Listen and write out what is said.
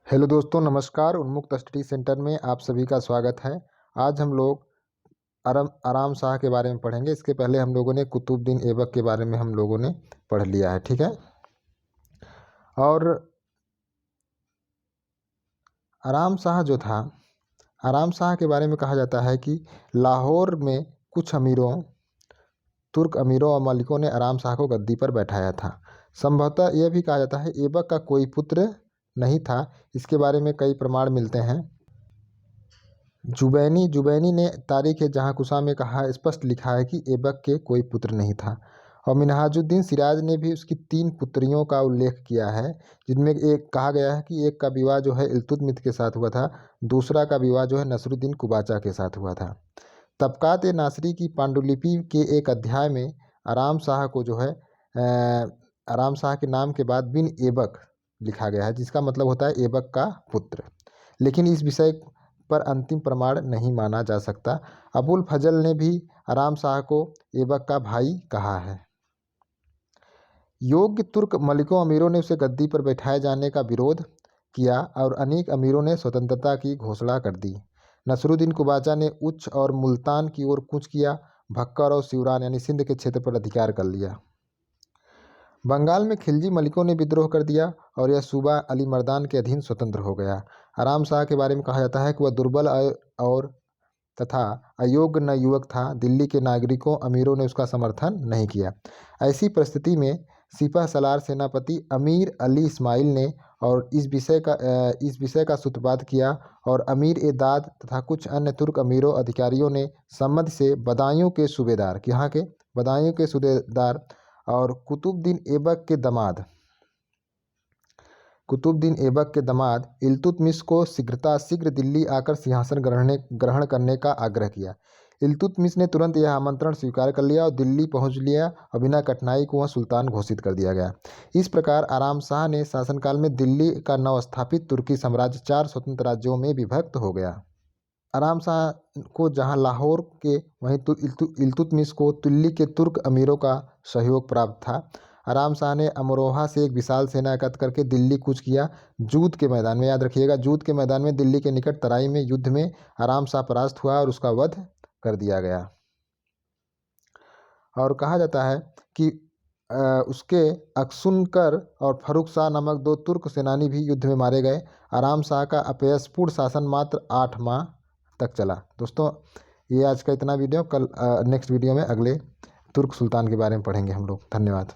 Hello दोस्तों, नमस्कार। उन्मुक्त स्टडी सेंटर में आप सभी का स्वागत है। आज हम लोग आराम शाह के बारे में पढ़ेंगे। इसके पहले हम लोगों ने कुतुबुद्दीन ऐबक के बारे में हम लोगों ने पढ़ लिया है, ठीक है। और आराम शाह जो था, आराम शाह के बारे में कहा जाता है कि लाहौर में कुछ तुर्क अमीरों और मलिकों ने आराम शाह को गद्दी पर बैठाया था। संभवतः यह भी कहा जाता है ऐबक का कोई पुत्र नहीं था। इसके बारे में कई प्रमाण मिलते हैं। जुबैनी ने तारीख जहां में कहा, स्पष्ट लिखा है कि ऐबक के कोई पुत्र नहीं था। और मिनहाजुद्दीन सिराज ने भी उसकी 3 पुत्रियों का उल्लेख किया है, जिनमें एक कहा गया है कि एक का विवाह जो है इल्तुतमिश के साथ हुआ था, दूसरा का विवाह जो है नसरुद्दीन कुबाचा के साथ हुआ था। तबकात नासरी की पांडुलिपि के एक अध्याय में आराम शाह को जो है आराम शाह के नाम के बाद बिन ऐबक लिखा गया है, जिसका मतलब होता है ऐबक का पुत्र। लेकिन इस विषय पर अंतिम प्रमाण नहीं माना जा सकता। अबुल फजल ने भी आराम शाह को ऐबक का भाई कहा है। योग्य तुर्क मलिकों अमीरों ने उसे गद्दी पर बैठाए जाने का विरोध किया और अनेक अमीरों ने स्वतंत्रता की घोषणा कर दी। नसरुद्दीन कुबाचा ने उच्च और मुल्तान की ओर कूच किया। भक्कर और सिवरान यानी सिंध के क्षेत्र पर अधिकार कर लिया। बंगाल में खिलजी मलिकों ने विद्रोह कर दिया और यह सूबा अली मर्दान के अधीन स्वतंत्र हो गया। आराम शाह के बारे में कहा जाता है कि वह दुर्बल और तथा अयोग्य न युवक था। दिल्ली के नागरिकों अमीरों ने उसका समर्थन नहीं किया। ऐसी परिस्थिति में सिपह सलार सेनापति अमीर अली इस्माइल ने और इस विषय का सूत्रपात किया और अमीर ए दाद तथा कुछ अन्य तुर्क अमीरों अधिकारियों ने सम्मति से बदायूं के सूबेदार और कुतुबुद्दीन ऐबक के दमाद इल्तुतमिश को शीघ्र दिल्ली आकर सिंहासन ग्रहण करने का आग्रह किया। इल्तुतमिश ने तुरंत यह आमंत्रण स्वीकार कर लिया और दिल्ली पहुंच लिया और बिना कठिनाई को वह सुल्तान घोषित कर दिया गया। इस प्रकार आराम शाह ने शासनकाल में दिल्ली का नवस्थापित तुर्की साम्राज्य 4 स्वतंत्र राज्यों में विभक्त हो गया। आराम शाह को जहां लाहौर के वहीं इल्तुतमिश को दिल्ली के तुर्क अमीरों का सहयोग प्राप्त था। आराम शाह ने अमरोहा से एक विशाल सेना एकत्र करके दिल्ली कूच किया। जूत के मैदान में, याद रखिएगा, जूत के मैदान में दिल्ली के निकट तराई में युद्ध में आराम शाह परास्त हुआ और उसका वध कर दिया गया। और कहा जाता है कि उसके अक्सुनकर और फर्रुख शाह नामक 2 तुर्क सेनानी भी युद्ध में मारे गए। आराम शाह का अपयशपूर्ण शासन मात्र 8 माह तक चला। दोस्तों, ये आज का इतना वीडियो। कल नेक्स्ट वीडियो में अगले तुर्क सुल्तान के बारे में पढ़ेंगे हम लोग। धन्यवाद।